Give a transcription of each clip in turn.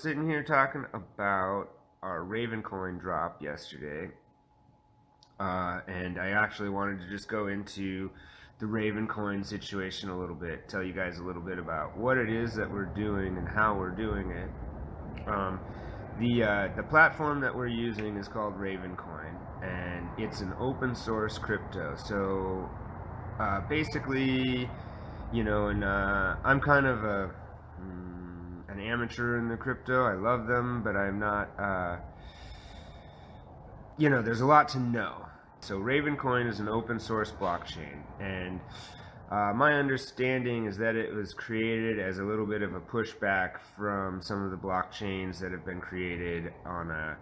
sitting here talking about our Ravencoin drop yesterday, and I actually wanted to just go into the Ravencoin situation a little bit, tell you guys a little bit about what it is that we're doing and how we're doing it. The platform that we're using is called Ravencoin, and it's an open source crypto. So basically, and I'm kind of an amateur in the crypto. I love them, but I'm not. There's a lot to know. So Ravencoin is an open source blockchain, and my understanding is that it was created as a little bit of a pushback from some of the blockchains that have been created on a,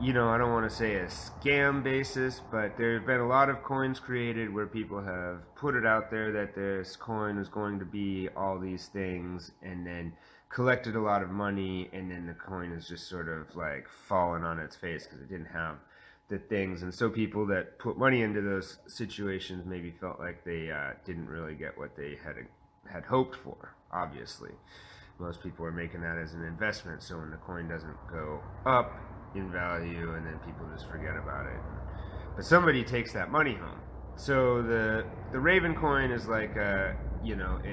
I don't want to say a scam basis, but there have been a lot of coins created where people have put it out there that this coin is going to be all these things, and then collected a lot of money, and then the coin is just sort of like fallen on its face because it didn't have the things. And so people that put money into those situations maybe felt like they didn't really get what they had hoped for. Obviously, most people are making that as an investment, so when the coin doesn't go up in value, and then people just forget about it, but somebody takes that money home. So the Ravencoin is like it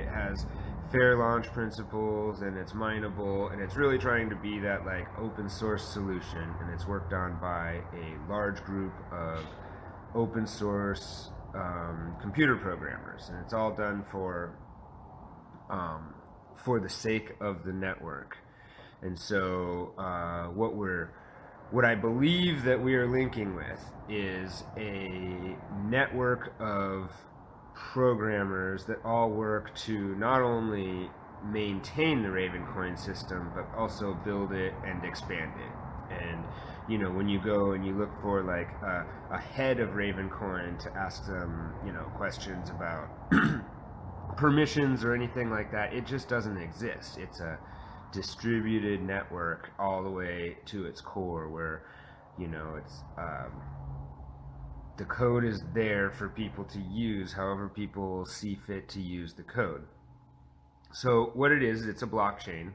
has fair launch principles, and it's mineable, and it's really trying to be that like open source solution, and it's worked on by a large group of open source computer programmers, and it's all done for the sake of the network. And so what I believe that we are linking with is a network of programmers that all work to not only maintain the Ravencoin system, but also build it and expand it. And when you go and you look for like a head of Ravencoin to ask them questions about permissions or anything like that, it just doesn't exist. It's a distributed network all the way to its core, where it's the code is there for people to use however people see fit to use the code. So what it is, it's a blockchain,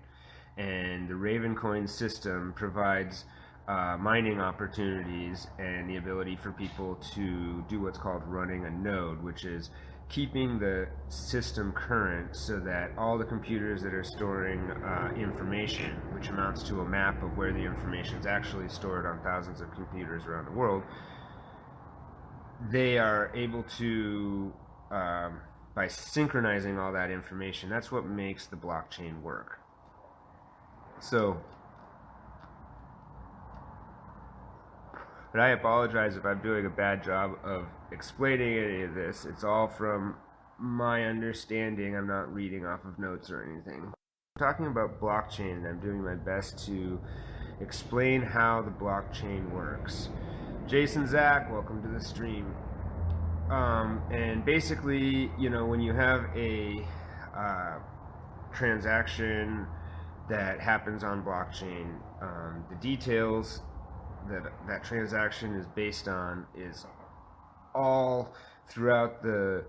and the Ravencoin system provides mining opportunities and the ability for people to do what's called running a node, which is keeping the system current so that all the computers that are storing information, which amounts to a map of where the information is actually stored on thousands of computers around the world, they are able to, by synchronizing all that information, that's what makes the blockchain work. So, but I apologize if I'm doing a bad job of explaining any of this. It's all from my understanding. I'm not reading off of notes or anything. I'm talking about blockchain, and I'm doing my best to explain how the blockchain works. Jason Zach, welcome to the stream. And basically, when you have a transaction that happens on blockchain, the details that transaction is based on is all throughout the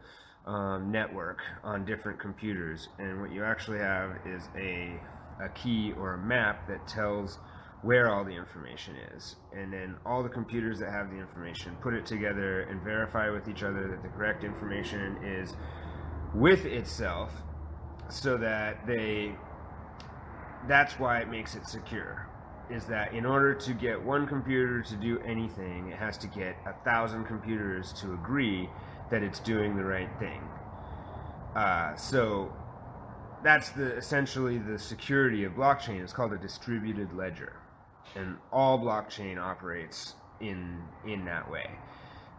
network on different computers. And what you actually have is a key or a map that tells where all the information is, and then all the computers that have the information put it together and verify with each other that the correct information is with itself, so that that's why it makes it secure, is that in order to get one computer to do anything, it has to get 1,000 computers to agree that it's doing the right thing. So that's essentially the security of blockchain. It's called a distributed ledger, and all blockchain operates in that way.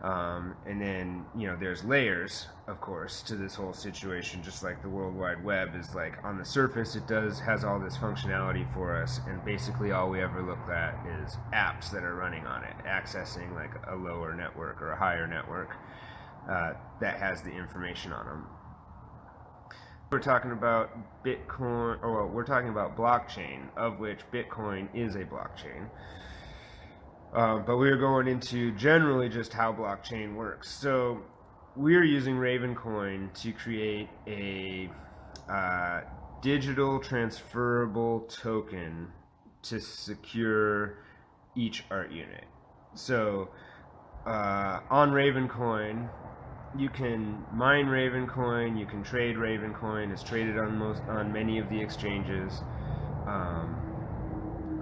And then there's layers, of course, to this whole situation. Just like the World Wide Web is like, on the surface it has all this functionality for us, and basically all we ever look at is apps that are running on it, accessing like a lower network or a higher network that has the information on them. We're talking about Bitcoin, we're talking about blockchain, of which Bitcoin is a blockchain. But we're going into generally just how blockchain works. So we're using Ravencoin to create a digital transferable token to secure each art unit. So on Ravencoin, you can mine Ravencoin, you can trade Ravencoin. It's traded on many of the exchanges.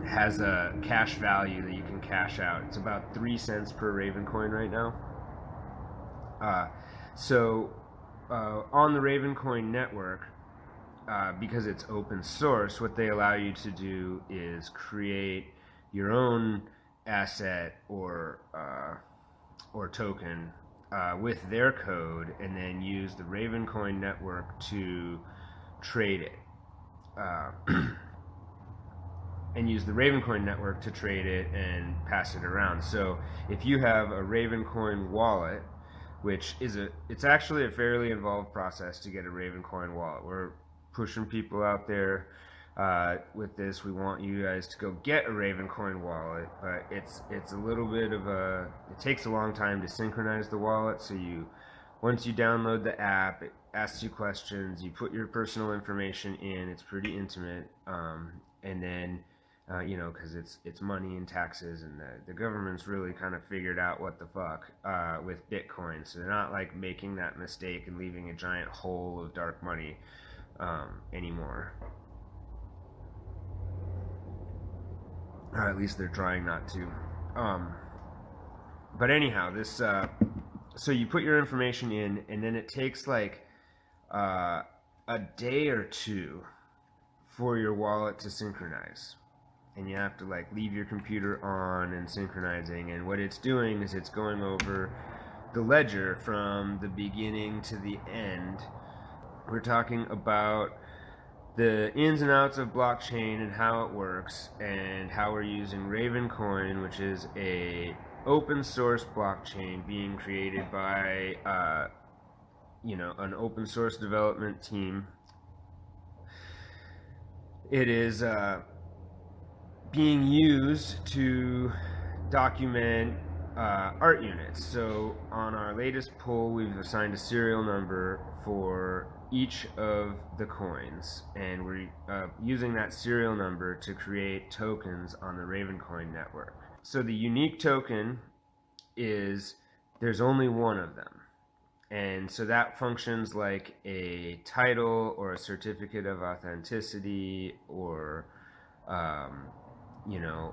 Has a cash value that you can cash out. It's about 3 cents per Ravencoin right now. On the Ravencoin network, because it's open source, what they allow you to do is create your own asset or token with their code, and then use the Ravencoin network to trade it. And use the Ravencoin network to trade it and pass it around. So if you have a Ravencoin wallet, which is it's actually a fairly involved process to get a Ravencoin wallet. We're pushing people out there with this. We want you guys to go get a Ravencoin wallet, but it's a little bit of it takes a long time to synchronize the wallet. So once you download the app, it asks you questions, you put your personal information in. It's pretty intimate, and then because it's money and taxes, and the government's really kind of figured out what the fuck with Bitcoin. So they're not like making that mistake and leaving a giant hole of dark money anymore. Or at least they're trying not to. But anyhow, this so you put your information in, and then it takes like a day or two for your wallet to synchronize. And you have to like leave your computer on and synchronizing, and what it's doing is it's going over the ledger from the beginning to the end. We're talking about the ins and outs of blockchain and how it works, and how we're using Ravencoin, which is a open source blockchain being created by an open source development team. It is being used to document art units. So on our latest poll, we've assigned a serial number for each of the coins, and we're using that serial number to create tokens on the Ravencoin network. So the unique token is there's only one of them, and so that functions like a title or a certificate of authenticity, or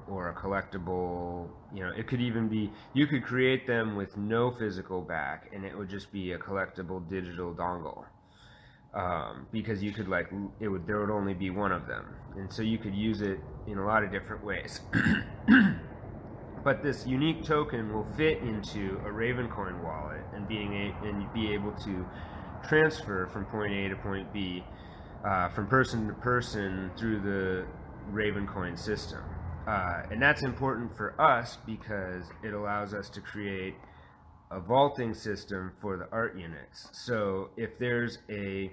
or a collectible. It could even be, you could create them with no physical back, and it would just be a collectible digital dongle, because you could there would only be one of them, and so you could use it in a lot of different ways. But this unique token will fit into a Ravencoin wallet and be able to transfer from point A to point B, from person to person through the Ravencoin system. And that's important for us because it allows us to create a vaulting system for the art units. So if there's a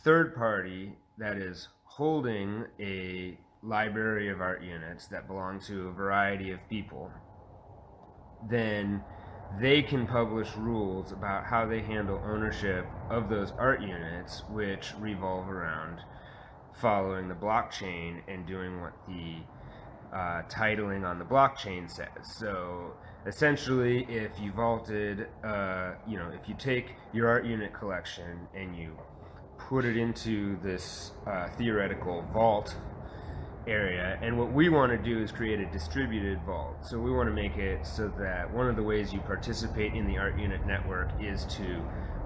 third party that is holding a library of art units that belong to a variety of people, then they can publish rules about how they handle ownership of those art units, which revolve around following the blockchain and doing what the titling on the blockchain says. So essentially, if you vaulted, if you take your art unit collection and you put it into this theoretical vault area, and what we want to do is create a distributed vault. So we want to make it so that one of the ways you participate in the art unit network is to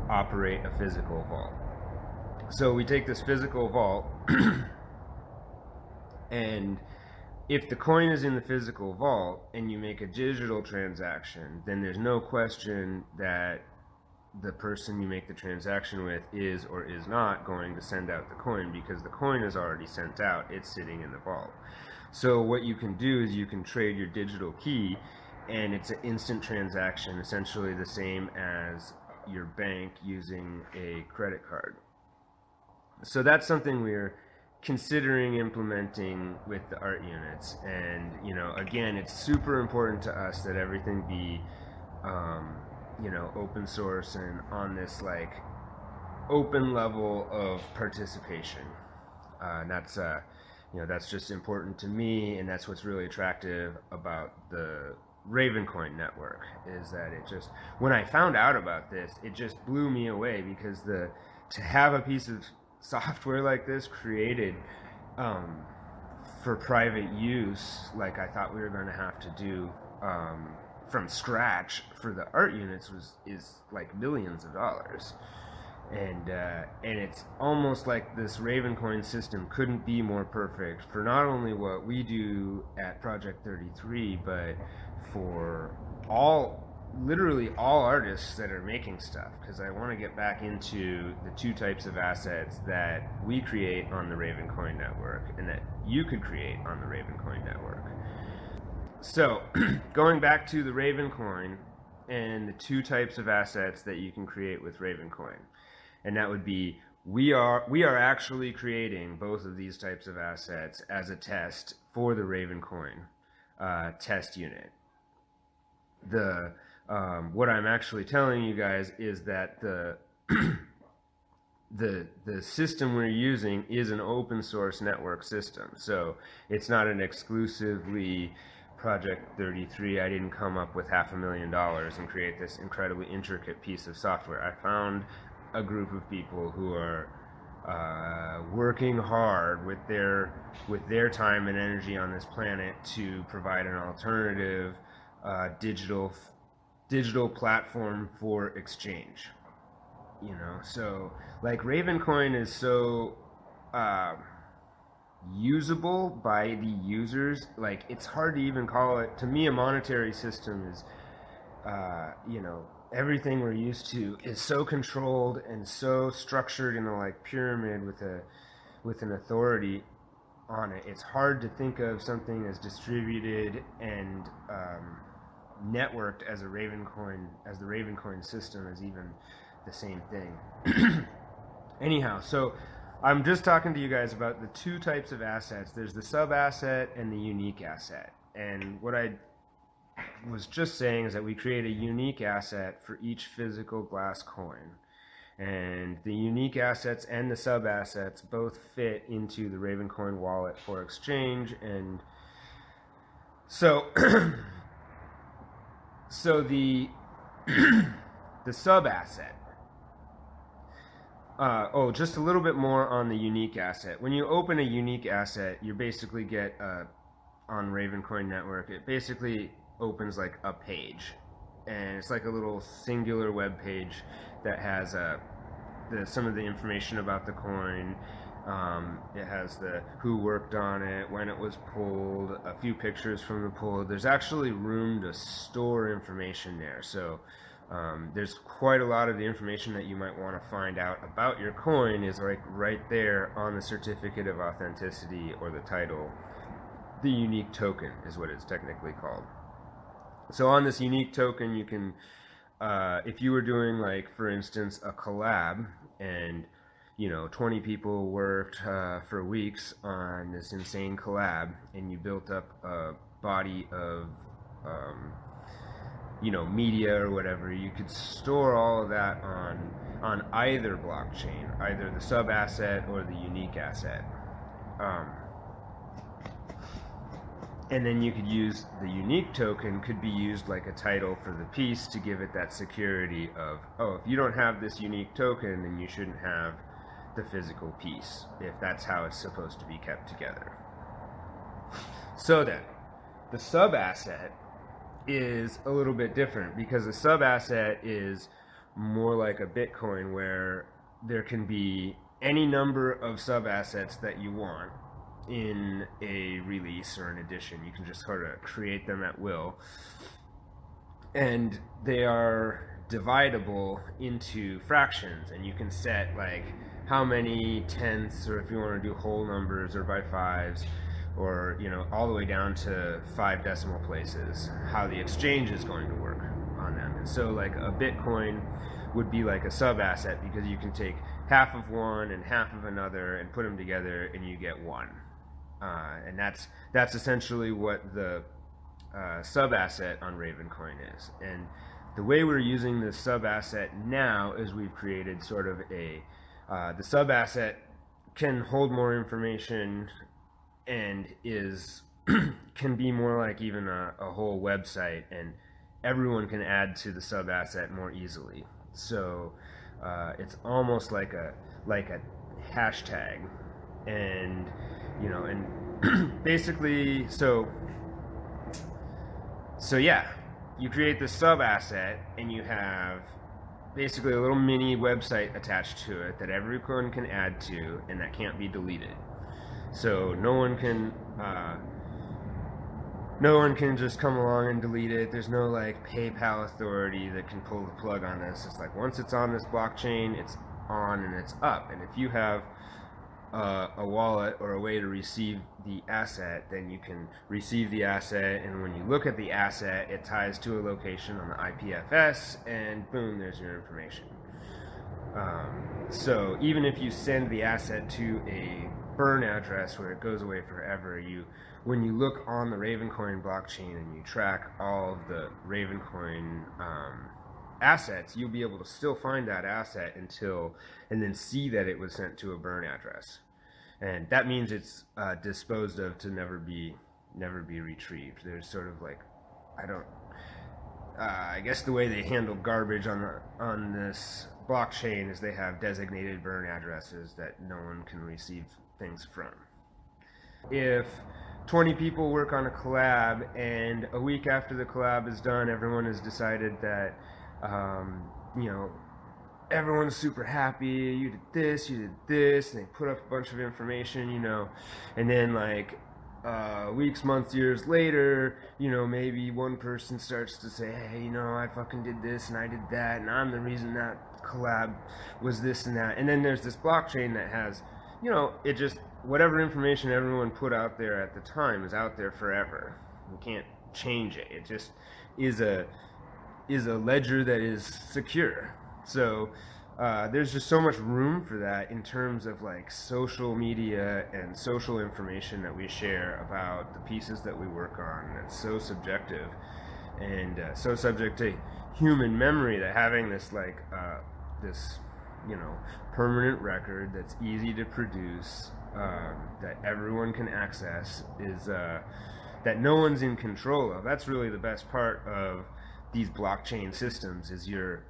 operate a physical vault. So we take this physical vault and if the coin is in the physical vault and you make a digital transaction, then there's no question that the person you make the transaction with is or is not going to send out the coin, because the coin is already sent out. It's sitting in the vault. So what you can do is you can trade your digital key, and it's an instant transaction, essentially the same as your bank using a credit card. So that's something we're considering implementing with the art units. And again, it's super important to us that everything be open source and on this open level of participation. And that's that's just important to me, and that's what's really attractive about the Ravencoin network, is that it just, when I found out about this, it just blew me away, because to have a piece of software like this created for private use, like I thought we were going to have to do from scratch for the art units, is like millions of dollars. And it's almost like this Ravencoin system couldn't be more perfect for not only what we do at Project 33, but for literally all artists that are making stuff, because I want to get back into the two types of assets that we create on the Ravencoin network and that you could create on the Ravencoin network. So going back to the Ravencoin and the two types of assets that you can create with Ravencoin. And that would be, we are actually creating both of these types of assets as a test for the Ravencoin test unit. What I'm actually telling you guys is that the system we're using is an open source network system. So it's not an exclusively Project 33. I didn't come up with $500,000 and create this incredibly intricate piece of software. I found a group of people who are working hard with their time and energy on this planet to provide an alternative digital platform for exchange. So like Ravencoin is so usable by the users, like it's hard to even call it, to me, a monetary system is everything we're used to is so controlled and so structured in a like pyramid with an authority on it. It's hard to think of something as distributed and networked as the Ravencoin system is even the same thing. Anyhow, so I'm just talking to you guys about the two types of assets. There's the sub asset and the unique asset. And what I was just saying is that we create a unique asset for each physical glass coin, and the unique assets and the sub assets both fit into the Ravencoin wallet for exchange. And so the the sub asset, just a little bit more on the unique asset. When you open a unique asset, you basically get on Ravencoin network, it basically opens like a page, and it's like a little singular web page that has some of the information about the coin. It has who worked on it, when it was pulled, a few pictures from the pull. There's actually room to store information there, so there's quite a lot of the information that you might want to find out about your coin is like right there on the certificate of authenticity, or the title. The unique token is what it's technically called. So on this unique token, you can, if you were doing, like, for instance, a collab, and 20 people worked for weeks on this insane collab, and you built up a body of media or whatever, you could store all of that on either blockchain, either the sub asset or the unique asset. And then you could use the unique token, could be used like a title for the piece to give it that security of, oh, if you don't have this unique token, then you shouldn't have the physical piece, if that's how it's supposed to be kept together. So then, the sub asset is a little bit different, because the sub asset is more like a Bitcoin, where there can be any number of sub assets that you want in a release or an edition. You can just sort of create them at will, and they are dividable into fractions, and you can set like how many tenths, or if you want to do whole numbers or by fives, or all the way down to 5 decimal places, how the exchange is going to work on them. And so like a Bitcoin would be like a sub asset, because you can take half of one and half of another and put them together and you get one. And that's essentially what the sub asset on Ravencoin is. And the way we're using this sub-asset now is we've created sort of the sub-asset can hold more information and can be more like even a whole website, and everyone can add to the sub-asset more easily. So it's almost like a hashtag, and basically, so yeah, you create the sub-asset and you have basically a little mini website attached to it that everyone can add to, and that can't be deleted. So no one can just come along and delete it. There's no like PayPal authority that can pull the plug on this. It's like once it's on this blockchain, it's on and it's up. And if you have a wallet or a way to receive the asset, then you can receive the asset, and when you look at the asset, it ties to a location on the IPFS, and boom, there's your information. So even if you send the asset to a burn address where it goes away forever, when you look on the Ravencoin blockchain and you track all of the Ravencoin assets, you'll be able to still find that asset and then see that it was sent to a burn address, and that means it's disposed of to never be retrieved. There's sort of like, I guess the way they handle garbage on this blockchain is they have designated burn addresses that no one can receive things from. If 20 people work on a collab and a week after the collab is done, everyone has decided that everyone's super happy, you did this, and they put up a bunch of information, and then like weeks, months, years later, maybe one person starts to say, hey, I fucking did this and I did that, and I'm the reason that collab was this and that. And then there's this blockchain that has, it just, whatever information everyone put out there at the time is out there forever. You can't change it. It just is a ledger that is secure. So there's just so much room for that in terms of like social media and social information that we share about the pieces that we work on. That's so subjective and so subject to human memory, that having this like this permanent record that's easy to produce, that everyone can access, is that no one's in control of. That's really the best part of these blockchain systems, is you're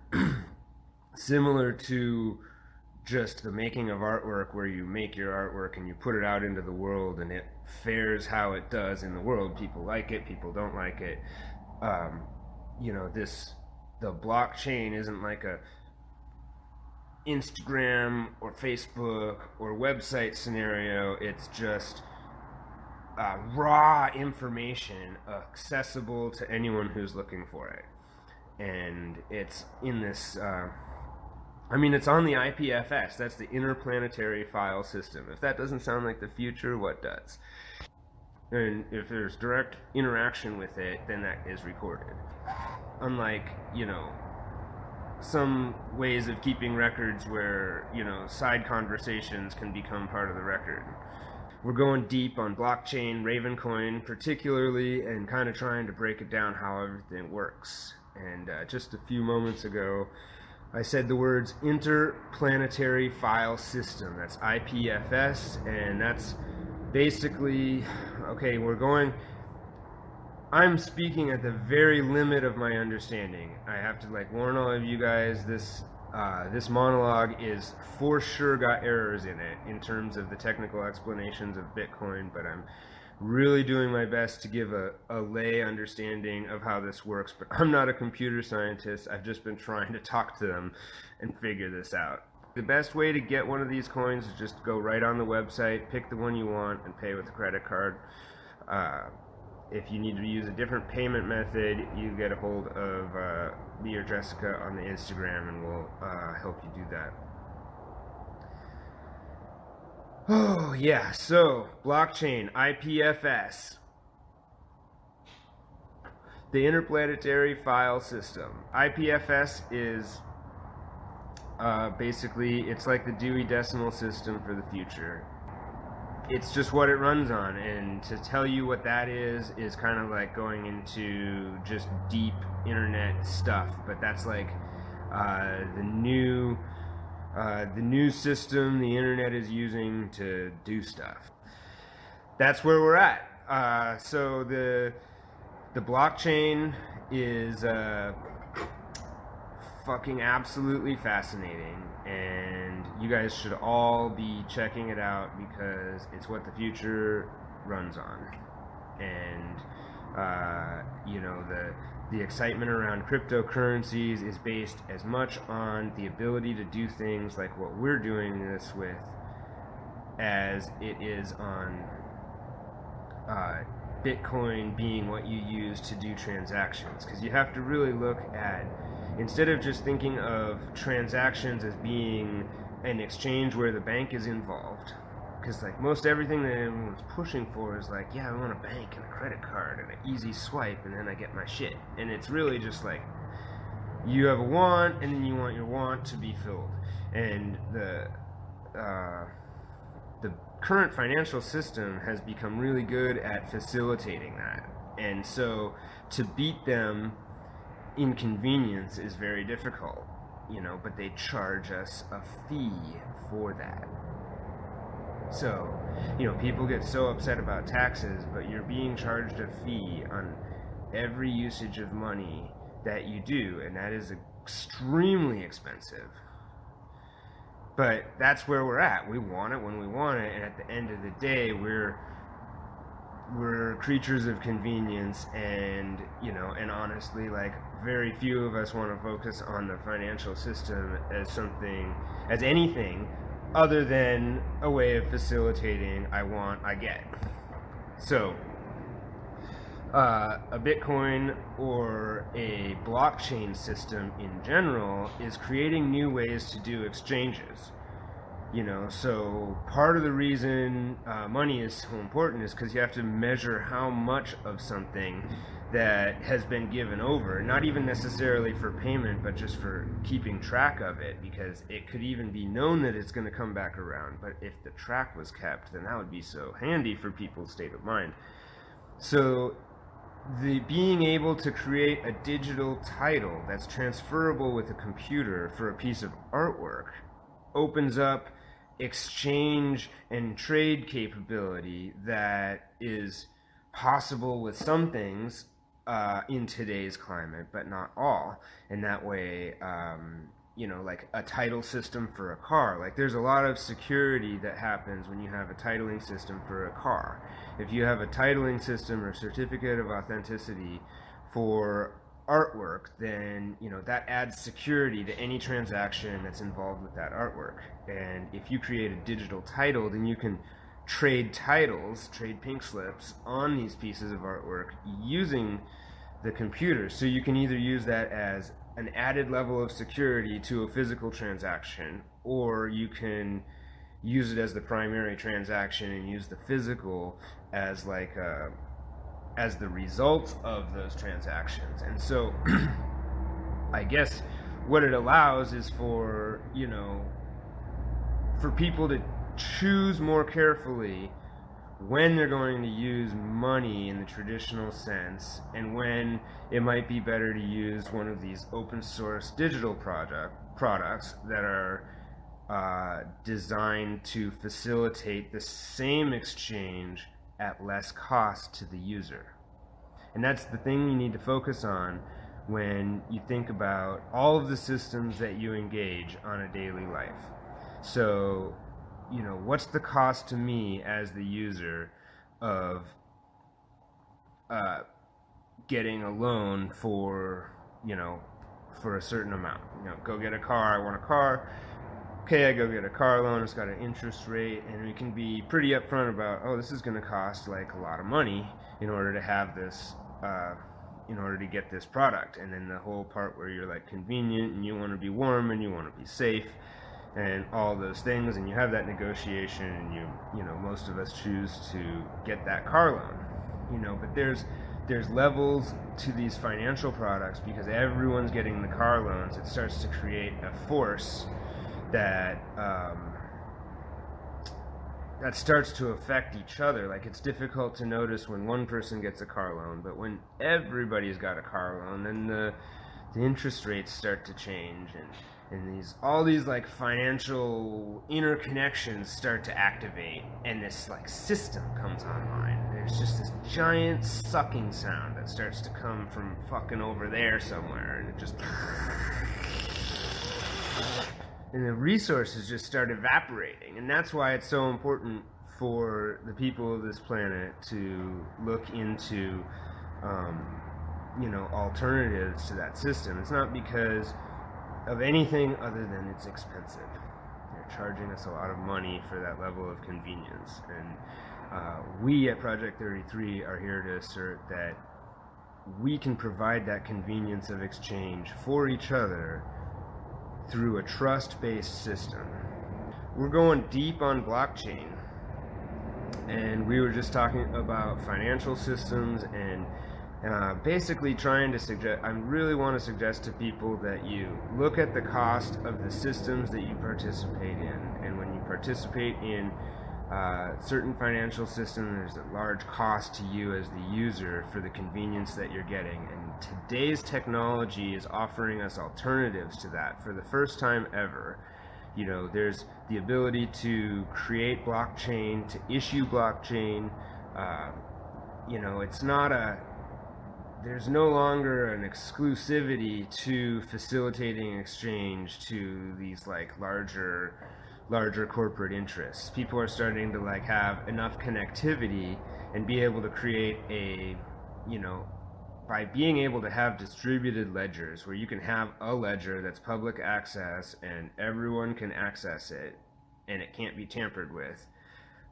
similar to just the making of artwork, where you make your artwork and you put it out into the world and it fares how it does in the world. People like it, people don't like it. The blockchain isn't like a Instagram or Facebook or website scenario. It's just raw information accessible to anyone who's looking for it. And it's in this it's on the IPFS. That's the Interplanetary File System. If that doesn't sound like the future, what does? And if there's direct interaction with it, then that is recorded. Unlike, some ways of keeping records where, side conversations can become part of the record. We're going deep on blockchain, Ravencoin particularly, and kind of trying to break it down how everything works. And just a few moments ago, I said the words Interplanetary File System. That's IPFS, and that's basically, okay, I'm speaking at the very limit of my understanding. I have to warn all of you guys, this monologue is for sure got errors in it in terms of the technical explanations of Bitcoin, but I'm really doing my best to give a lay understanding of how this works. But I'm not a computer scientist. I've just been trying to talk to them and figure this out. The best way to get one of these coins is just go right on the website, pick the one you want, and pay with a credit card. If you need to use a different payment method, you get a hold of me or Jessica on the Instagram, and we'll help you do that. Oh, yeah, so blockchain, IPFS, the Interplanetary File System. IPFS is basically, it's like the Dewey Decimal System for the future. it's just what it runs on, and to tell you what that is kind of like going into just deep internet stuff. But that's like the new system the internet is using to do stuff. That's where we're at. So the blockchain is fucking absolutely fascinating, and you guys should all be checking it out because it's what the future runs on. And you know, the excitement around cryptocurrencies is based as much on the ability to do things like what we're doing this with as it is on Bitcoin being what you use to do transactions. Because you have to really look at, instead of just thinking of transactions as being an exchange where the bank is involved, because like most everything that everyone's pushing for is like, yeah, I want a bank and a credit card and an easy swipe and then I get my shit. And it's really just like, you have a want and then you want your want to be filled. And the current financial system has become really good at facilitating that. And so to beat them in convenience is very difficult, you know, but they charge us a fee for that. So, you know, people get so upset about taxes, but you're being charged a fee on every usage of money that you do, and that is extremely expensive. But that's where we're at. We want it when we want it, and at the end of the day, we're creatures of convenience, and, you know, and honestly, like, very few of us want to focus on the financial system as anything other than a way of facilitating I want, I get. So a Bitcoin or a blockchain system in general is creating new ways to do exchanges. You know, so part of the reason money is so important is because you have to measure how much of something that has been given over, not even necessarily for payment, but just for keeping track of it, because it could even be known that it's going to come back around. But if the track was kept, then that would be so handy for people's state of mind. So the being able to create a digital title that's transferable with a computer for a piece of artwork opens up exchange and trade capability that is possible with some things in today's climate, but not all. And that way, you know, like a title system for a car. Like, there's a lot of security that happens when you have a titling system for a car. If you have a titling system or certificate of authenticity for artwork, then, you know, that adds security to any transaction that's involved with that artwork. And if you create a digital title, then you can trade titles, trade pink slips on these pieces of artwork using the computer. So you can either use that as an added level of security to a physical transaction, or you can use it as the primary transaction and use the physical as like as the result of those transactions. And so I guess what it allows is for, you know, for people to choose more carefully when they're going to use money in the traditional sense, and when it might be better to use one of these open source digital products that are designed to facilitate the same exchange at less cost to the user. And that's the thing you need to focus on when you think about all of the systems that you engage on a daily life. So, you know, what's the cost to me as the user of getting a loan for, you know, for a certain amount? You know, go get a car, I want a car. Okay, I go get a car loan, it's got an interest rate, and we can be pretty upfront about, oh, this is going to cost like a lot of money in order to have this, in order to get this product. And then the whole part where you're like convenient and you want to be warm and you want to be safe and all those things, and you have that negotiation, and you know, most of us choose to get that car loan, you know. But there's levels to these financial products, because everyone's getting the car loans. It starts to create a force that that starts to affect each other. Like, it's difficult to notice when one person gets a car loan, but when everybody's got a car loan, then the interest rates start to change, and all these like financial interconnections start to activate, and this like system comes online. There's just this giant sucking sound that starts to come from fucking over there somewhere, and it just and the resources just start evaporating. And that's why it's so important for the people of this planet to look into alternatives to that system. It's not because of anything other than it's expensive. They're charging us a lot of money for that level of convenience, and we at Project 33 are here to assert that we can provide that convenience of exchange for each other through a trust-based system. We're going deep on blockchain, and we were just talking about financial systems, and basically trying to suggest, I really want to suggest to people that you look at the cost of the systems that you participate in. And when you participate in certain financial system, there's a large cost to you as the user for the convenience that you're getting. And today's technology is offering us alternatives to that for the first time ever. There's the ability to create blockchain, to issue blockchain. It's not there's no longer an exclusivity to facilitating exchange to these like larger corporate interests. People are starting to like have enough connectivity and be able to create by being able to have distributed ledgers where you can have a ledger that's public access and everyone can access it and it can't be tampered with.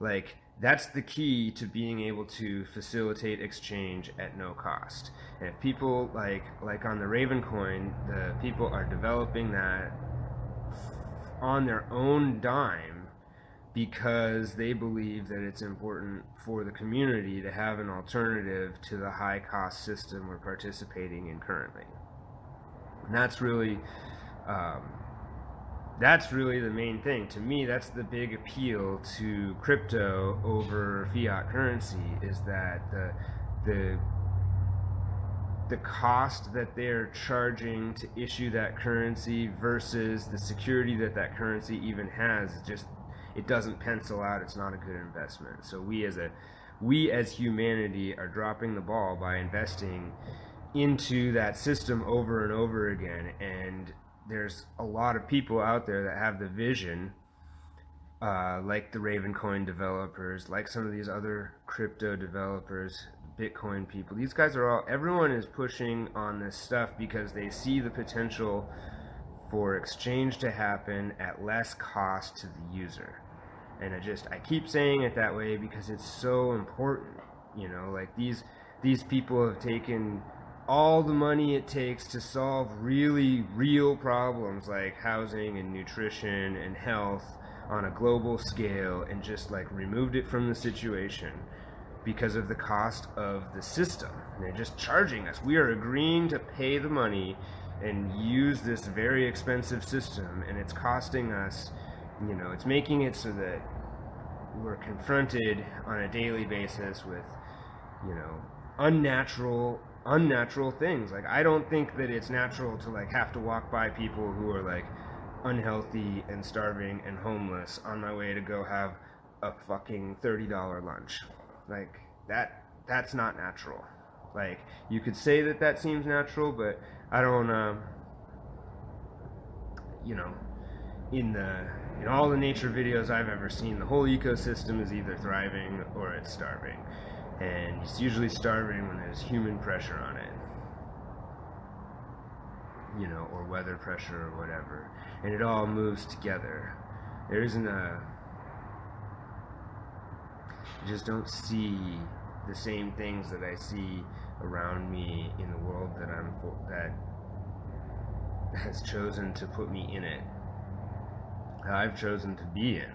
Like, that's the key to being able to facilitate exchange at no cost. And if people like on the Ravencoin, the people are developing that on their own dime because they believe that it's important for the community to have an alternative to the high cost system we're participating in currently. And that's really the main thing. To me, that's the big appeal to crypto over fiat currency, is that the cost that they're charging to issue that currency versus the security that currency even has, it doesn't pencil out. It's not a good investment. So we as humanity are dropping the ball by investing into that system over and over again. And there's a lot of people out there that have the vision, like the Ravencoin developers, like some of these other crypto developers, Bitcoin people. These guys everyone is pushing on this stuff because they see the potential for exchange to happen at less cost to the user. And I keep saying it that way because it's so important. Like these people have taken all the money it takes to solve really real problems like housing and nutrition and health on a global scale and just like removed it from the situation because of the cost of the system. And they're just charging us. We are agreeing to pay the money and use this very expensive system, and it's costing us, it's making it so that we're confronted on a daily basis with, unnatural things. Like, I don't think that it's natural to like have to walk by people who are like unhealthy and starving and homeless on my way to go have a fucking $30 lunch. Like, that's not natural. Like, you could say that seems natural, but I don't in all the nature videos I've ever seen, the whole ecosystem is either thriving or it's starving. And it's usually starving when there's human pressure on it, or weather pressure or whatever. And it all moves together. There isn't you just don't see the same things that I see around me in the world that has chosen to put me in it. I've chosen to be in.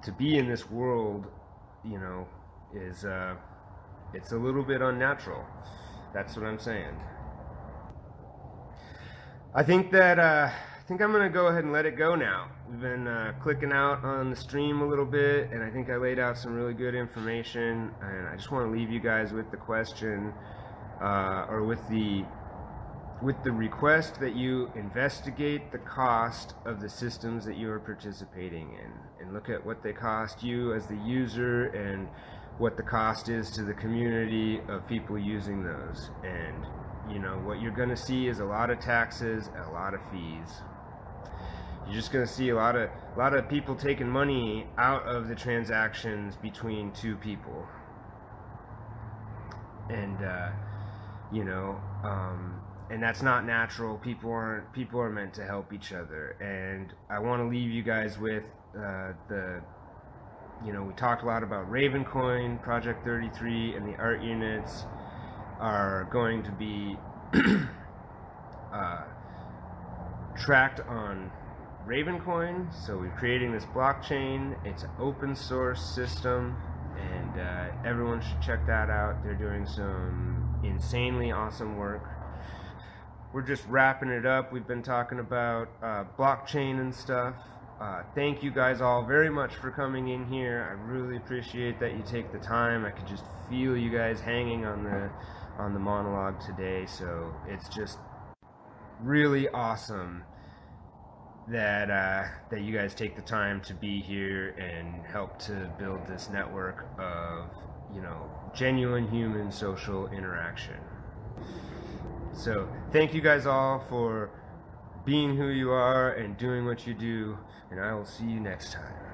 To be in this world, is it's a little bit unnatural. That's what I'm saying. I think that I think I'm going to go ahead and let it go now. We've been clicking out on the stream a little bit, and I think I laid out some really good information, and I just want to leave you guys with the question, or with the request that you investigate the cost of the systems that you are participating in, and look at what they cost you as the user and what the cost is to the community of people using those. And you know, what you're going to see is a lot of taxes and a lot of fees. You're just going to see a lot of people taking money out of the transactions between two people. And you know, and that's not natural. People are meant to help each other. And I want to leave you guys with you know, we talked a lot about Ravencoin, Project 33, and the art units are going to be tracked on Ravencoin. So we're creating this blockchain. It's an open source system, and everyone should check that out. They're doing some insanely awesome work. We're just wrapping it up. We've been talking about blockchain and stuff. Thank you guys all very much for coming in here. I really appreciate that you take the time. I could just feel you guys hanging on the monologue today. So it's just really awesome that that you guys take the time to be here and help to build this network of, you know, genuine human social interaction. So thank you guys all for being who you are and doing what you do, and I will see you next time.